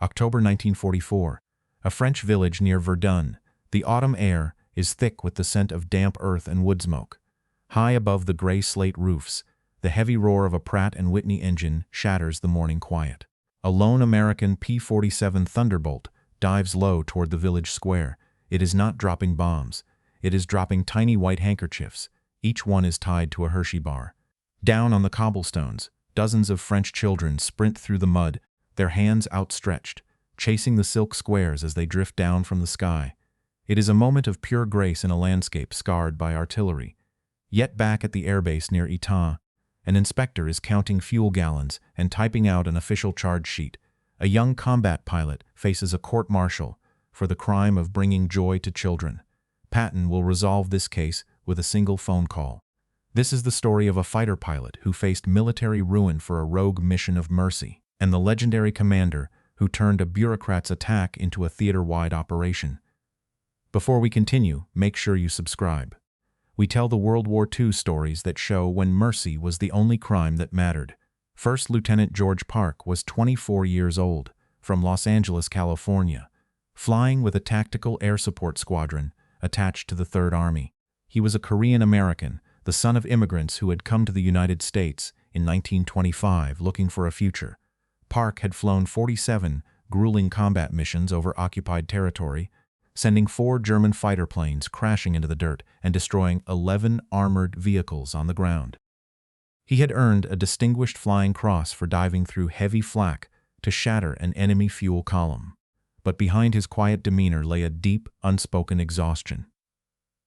October 1944. A French village near Verdun. The autumn air is thick with the scent of damp earth and wood smoke. High above the gray slate roofs, the heavy roar of a Pratt & Whitney engine shatters the morning quiet. A lone American P-47 Thunderbolt dives low toward the village square. It is not dropping bombs. It is dropping tiny white handkerchiefs. Each one is tied to a Hershey bar. Down on the cobblestones, dozens of French children sprint through the mud, their hands outstretched, chasing the silk squares as they drift down from the sky. It is a moment of pure grace in a landscape scarred by artillery. Yet back at the airbase near Etain, an inspector is counting fuel gallons and typing out an official charge sheet. A young combat pilot faces a court-martial for the crime of bringing joy to children. Patton will resolve this case with a single phone call. This is the story of a fighter pilot who faced military ruin for a rogue mission of mercy, and the legendary commander who turned a bureaucrat's attack into a theater-wide operation. Before we continue, make sure you subscribe. We tell the World War II stories that show when mercy was the only crime that mattered. First Lieutenant George Park was 24 years old, from Los Angeles, California, flying with a tactical air support squadron attached to the Third Army. He was a Korean-American, the son of immigrants who had come to the United States in 1925 looking for a future. Park had flown 47 grueling combat missions over occupied territory, sending 4 German fighter planes crashing into the dirt and destroying 11 armored vehicles on the ground. He had earned a Distinguished Flying Cross for diving through heavy flak to shatter an enemy fuel column. But behind his quiet demeanor lay a deep, unspoken exhaustion.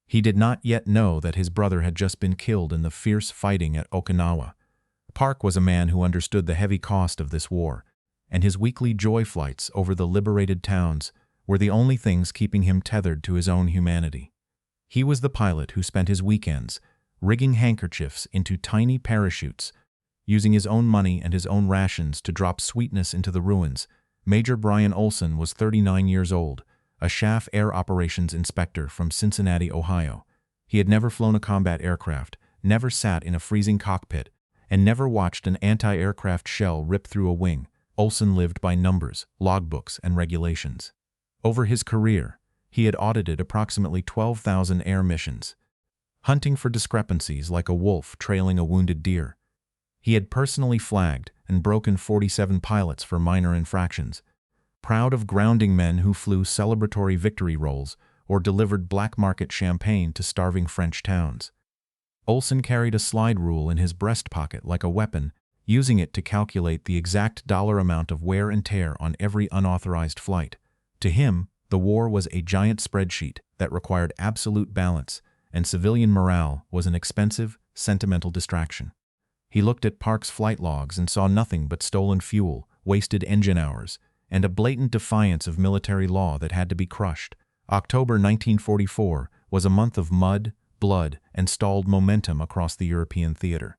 He did not yet know that his brother had just been killed in the fierce fighting at Okinawa. Park was a man who understood the heavy cost of this war, and his weekly joy flights over the liberated towns were the only things keeping him tethered to his own humanity. He was the pilot who spent his weekends rigging handkerchiefs into tiny parachutes, using his own money and his own rations to drop sweetness into the ruins. Major Brian Olson was 39 years old, a chaff air operations inspector from Cincinnati, Ohio. He had never flown a combat aircraft, never sat in a freezing cockpit, and never watched an anti-aircraft shell rip through a wing. Olson lived by numbers, logbooks, and regulations. Over his career, he had audited approximately 12,000 air missions, hunting for discrepancies like a wolf trailing a wounded deer. He had personally flagged and broken 47 pilots for minor infractions, proud of grounding men who flew celebratory victory rolls or delivered black market champagne to starving French towns. Olson carried a slide rule in his breast pocket like a weapon, using it to calculate the exact dollar amount of wear and tear on every unauthorized flight. To him, the war was a giant spreadsheet that required absolute balance, and civilian morale was an expensive, sentimental distraction. He looked at Park's flight logs and saw nothing but stolen fuel, wasted engine hours, and a blatant defiance of military law that had to be crushed. October 1944 was a month of mud, blood, and stalled momentum across the European theater.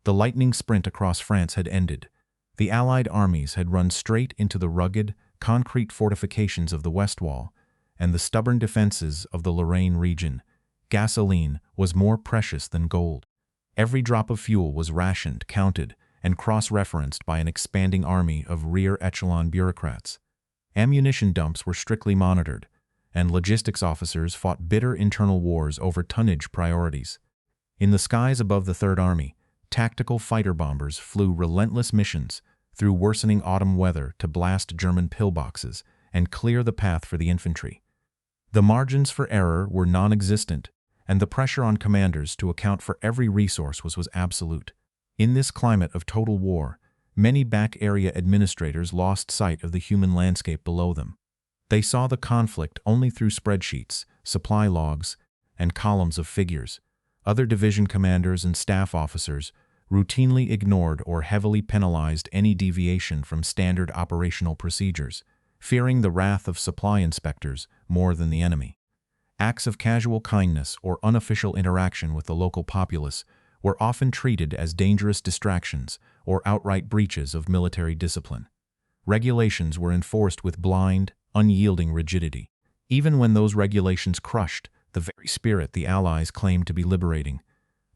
The lightning sprint across France had ended. The Allied armies had run straight into the rugged, concrete fortifications of the West Wall and the stubborn defenses of the Lorraine region. Gasoline was more precious than gold. Every drop of fuel was rationed, counted, and cross-referenced by an expanding army of rear-echelon bureaucrats. Ammunition dumps were strictly monitored, and logistics officers fought bitter internal wars over tonnage priorities. In the skies above the Third Army, tactical fighter bombers flew relentless missions through worsening autumn weather to blast German pillboxes and clear the path for the infantry. The margins for error were non-existent, and the pressure on commanders to account for every resource was absolute. In this climate of total war, many back area administrators lost sight of the human landscape below them. They saw the conflict only through spreadsheets, supply logs, and columns of figures. Other division commanders and staff officers routinely ignored or heavily penalized any deviation from standard operational procedures, fearing the wrath of supply inspectors more than the enemy. Acts of casual kindness or unofficial interaction with the local populace were often treated as dangerous distractions or outright breaches of military discipline. Regulations were enforced with blind, unyielding rigidity, even when those regulations crushed the very spirit the Allies claimed to be liberating.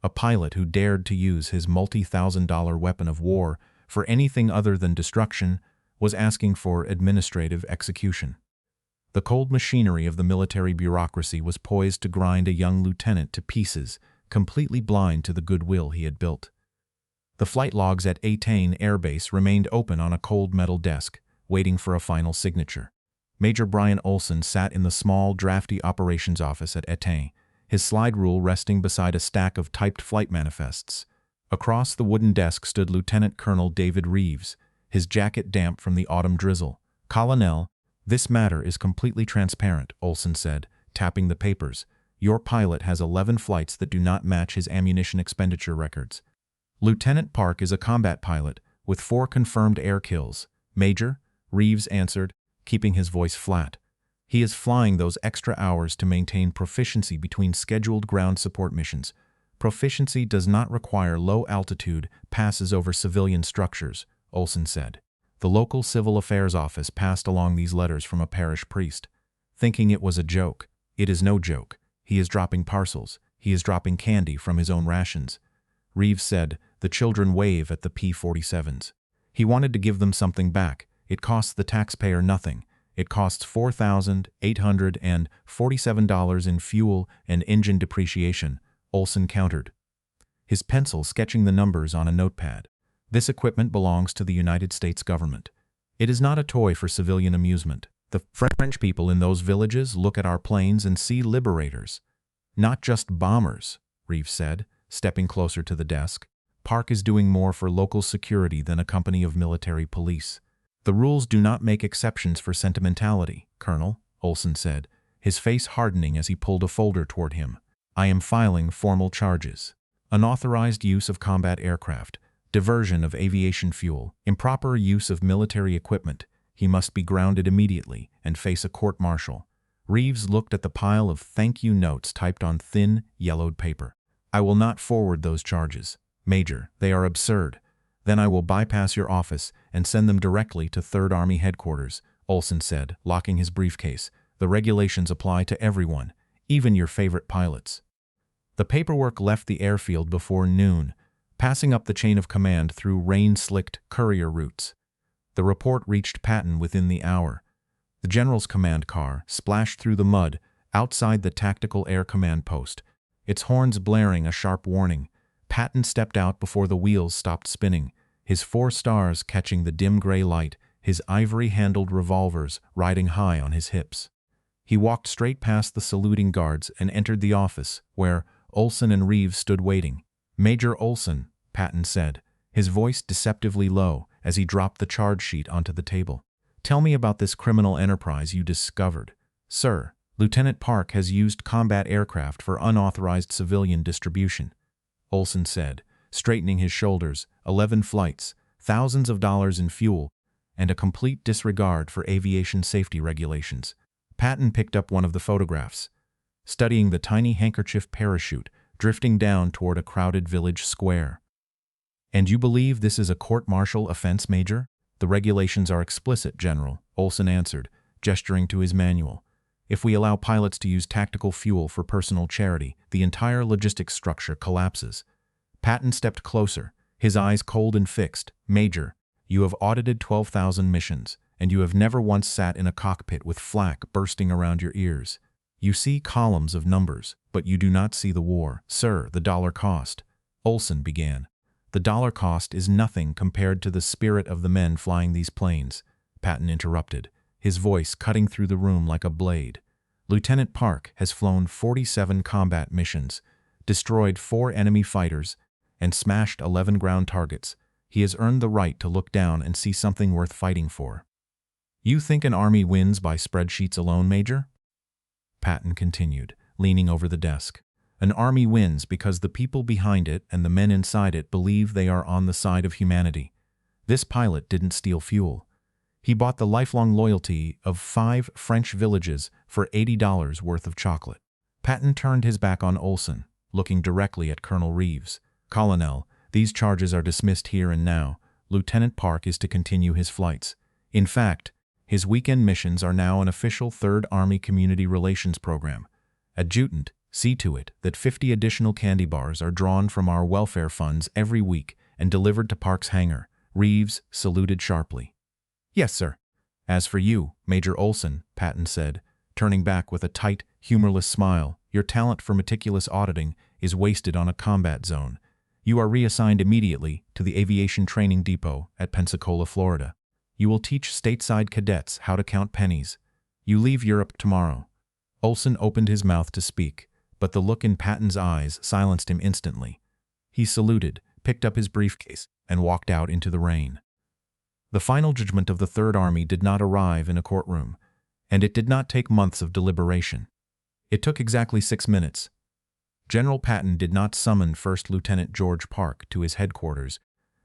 A pilot who dared to use his multi-thousand-dollar weapon of war for anything other than destruction was asking for administrative execution. The cold machinery of the military bureaucracy was poised to grind a young lieutenant to pieces, completely blind to the goodwill he had built. The flight logs at Patton Air Base remained open on a cold metal desk, waiting for a final signature. Major Brian Olson sat in the small, drafty operations office at Patton, his slide rule resting beside a stack of typed flight manifests. Across the wooden desk stood Lieutenant Colonel David Reeves, his jacket damp from the autumn drizzle. "Colonel, this matter is completely transparent," Olson said, tapping the papers. "Your pilot has 11 flights that do not match his ammunition expenditure records. Lieutenant Park is a combat pilot, with 4 confirmed air kills." "Major," Reeves answered, keeping his voice flat. "He is flying those extra hours to maintain proficiency between scheduled ground support missions. Proficiency does not require low-altitude passes over civilian structures," Olson said. The local civil affairs office passed along these letters from a parish priest, thinking it was a joke. "It is no joke. He is dropping parcels. He is dropping candy from his own rations." Reeves said, "The children wave at the P-47s. He wanted to give them something back. It costs the taxpayer nothing. It costs $4,847 in fuel and engine depreciation," Olson countered, his pencil sketching the numbers on a notepad. "This equipment belongs to the United States government. It is not a toy for civilian amusement. The French people in those villages look at our planes and see liberators, not just bombers," Reeves said, stepping closer to the desk. "Park is doing more for local security than a company of military police." "The rules do not make exceptions for sentimentality, Colonel," Olson said, his face hardening as he pulled a folder toward him. "I am filing formal charges. Unauthorized use of combat aircraft, diversion of aviation fuel, improper use of military equipment. He must be grounded immediately and face a court-martial." Reeves looked at the pile of thank-you notes typed on thin, yellowed paper. "I will not forward those charges, Major. They are absurd. Then I will bypass your office and send them directly to 3rd Army headquarters," Olson said, locking his briefcase. "The regulations apply to everyone, even your favorite pilots." The paperwork left the airfield before noon, passing up the chain of command through rain-slicked courier routes. The report reached Patton within the hour. The general's command car splashed through the mud outside the Tactical Air Command post, its horns blaring a sharp warning. Patton stepped out before the wheels stopped spinning, his 4 stars catching the dim gray light, his ivory-handled revolvers riding high on his hips. He walked straight past the saluting guards and entered the office, where Olson and Reeves stood waiting. "Major Olson," Patton said, his voice deceptively low as he dropped the charge sheet onto the table. "Tell me about this criminal enterprise you discovered." "Sir, Lieutenant Park has used combat aircraft for unauthorized civilian distribution," Olson said, straightening his shoulders. 11 flights, thousands of dollars in fuel, and a complete disregard for aviation safety regulations. Patton picked up one of the photographs, studying the tiny handkerchief parachute drifting down toward a crowded village square. "And you believe this is a court-martial offense, Major?" "The regulations are explicit, General," Olson answered, gesturing to his manual. "If we allow pilots to use tactical fuel for personal charity, the entire logistics structure collapses." Patton stepped closer, his eyes cold and fixed. "Major, you have audited 12,000 missions, and you have never once sat in a cockpit with flak bursting around your ears. You see columns of numbers, but you do not see the war." "Sir, the dollar cost," Olson began. "The dollar cost is nothing compared to the spirit of the men flying these planes," Patton interrupted, his voice cutting through the room like a blade. "Lieutenant Park has flown 47 combat missions, destroyed 4 enemy fighters, and smashed 11 ground targets. He has earned the right to look down and see something worth fighting for." "You think an army wins by spreadsheets alone, Major?" Patton continued, leaning over the desk. "An army wins because the people behind it and the men inside it believe they are on the side of humanity. This pilot didn't steal fuel. He bought the lifelong loyalty of 5 French villages for $80 worth of chocolate." Patton turned his back on Olson, looking directly at Colonel Reeves. "Colonel, these charges are dismissed here and now. Lieutenant Park is to continue his flights. In fact, his weekend missions are now an official 3rd Army Community Relations program. Adjutant, see to it that 50 additional candy bars are drawn from our welfare funds every week and delivered to Park's hangar." Reeves saluted sharply. Yes, sir. As for you, Major Olson, Patton said, turning back with a tight, humorless smile, your talent for meticulous auditing is wasted on a combat zone. You are reassigned immediately to the Aviation Training Depot at Pensacola, Florida. You will teach stateside cadets how to count pennies. You leave Europe tomorrow. Olson opened his mouth to speak, but the look in Patton's eyes silenced him instantly. He saluted, picked up his briefcase, and walked out into the rain. The final judgment of the Third Army did not arrive in a courtroom, and it did not take months of deliberation. It took exactly 6 minutes. General Patton did not summon First Lieutenant George Park to his headquarters,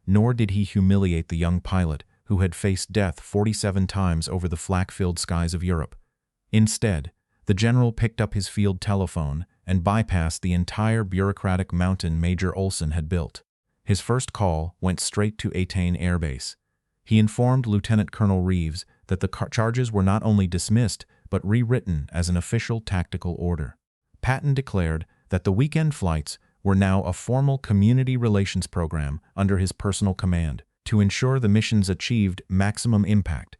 nor did he humiliate the young pilot who had faced death 47 times over the flak-filled skies of Europe. Instead, the general picked up his field telephone and bypassed the entire bureaucratic mountain Major Olson had built. His first call went straight to Patton Air Base. He informed Lieutenant Colonel Reeves that the charges were not only dismissed, but rewritten as an official tactical order. Patton declared that the weekend flights were now a formal community relations program under his personal command to ensure the missions achieved maximum impact.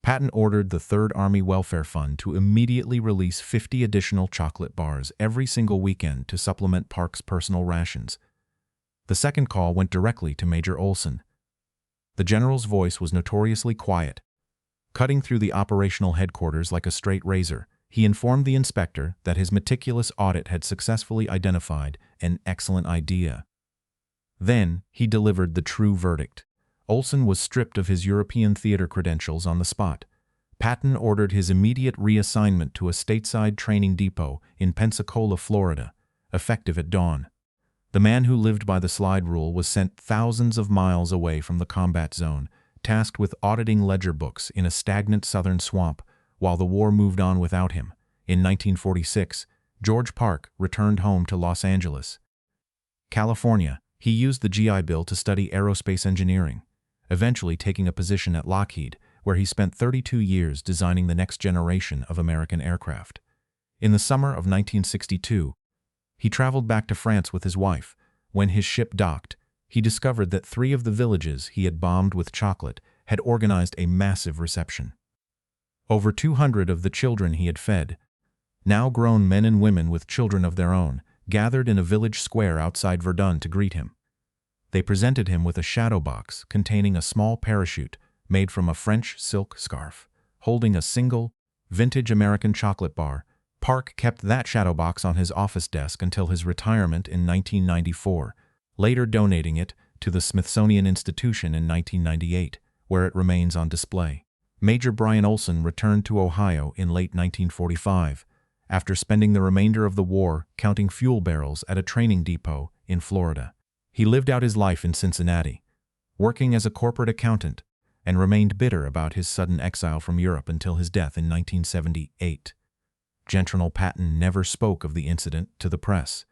Patton ordered the Third Army Welfare Fund to immediately release 50 additional chocolate bars every single weekend to supplement Park's personal rations. The second call went directly to Major Olson. The general's voice was notoriously quiet. Cutting through the operational headquarters like a straight razor, he informed the inspector that his meticulous audit had successfully identified an excellent idea. Then he delivered the true verdict. Olson was stripped of his European theater credentials on the spot. Patton ordered his immediate reassignment to a stateside training depot in Pensacola, Florida, effective at dawn. The man who lived by the slide rule was sent thousands of miles away from the combat zone, tasked with auditing ledger books in a stagnant southern swamp, while the war moved on without him. In 1946, George Park returned home to Los Angeles, California. He used the GI Bill to study aerospace engineering, eventually taking a position at Lockheed, where he spent 32 years designing the next generation of American aircraft. In the summer of 1962, he traveled back to France with his wife. When his ship docked, he discovered that 3 of the villages he had bombed with chocolate had organized a massive reception. Over 200 of the children he had fed, now grown men and women with children of their own, gathered in a village square outside Verdun to greet him. They presented him with a shadow box containing a small parachute made from a French silk scarf, holding a single, vintage American chocolate bar. Park kept that shadow box on his office desk until his retirement in 1994, later donating it to the Smithsonian Institution in 1998, where it remains on display. Major Brian Olson returned to Ohio in late 1945, after spending the remainder of the war counting fuel barrels at a training depot in Florida. He lived out his life in Cincinnati, working as a corporate accountant, and remained bitter about his sudden exile from Europe until his death in 1978. General Patton never spoke of the incident to the press,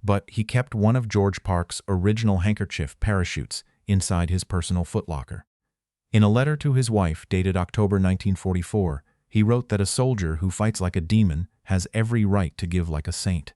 but he kept one of George Park's original handkerchief parachutes inside his personal footlocker. In a letter to his wife dated October 1944, he wrote that a soldier who fights like a demon has every right to give like a saint.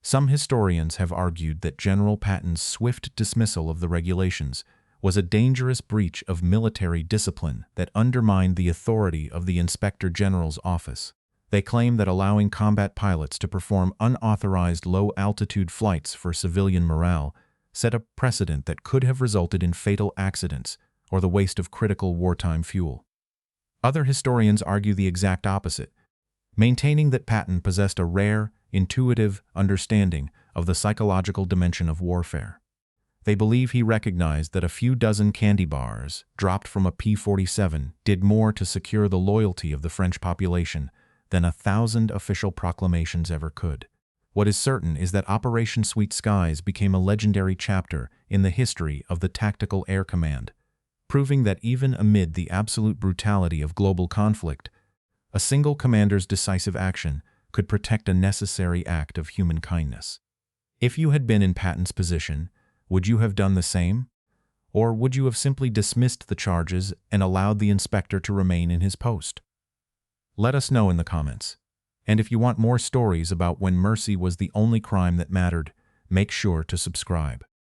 Some historians have argued that General Patton's swift dismissal of the regulations was a dangerous breach of military discipline that undermined the authority of the Inspector General's office. They claim that allowing combat pilots to perform unauthorized low-altitude flights for civilian morale set a precedent that could have resulted in fatal accidents or the waste of critical wartime fuel. Other historians argue the exact opposite, maintaining that Patton possessed a rare, intuitive understanding of the psychological dimension of warfare. They believe he recognized that a few dozen candy bars dropped from a P-47 did more to secure the loyalty of the French population than 1,000 official proclamations ever could. What is certain is that Operation Sweet Skies became a legendary chapter in the history of the Tactical Air Command, proving that even amid the absolute brutality of global conflict, a single commander's decisive action could protect a necessary act of human kindness. If you had been in Patton's position, would you have done the same? Or would you have simply dismissed the charges and allowed the inspector to remain in his post? Let us know in the comments. And if you want more stories about when mercy was the only crime that mattered, make sure to subscribe.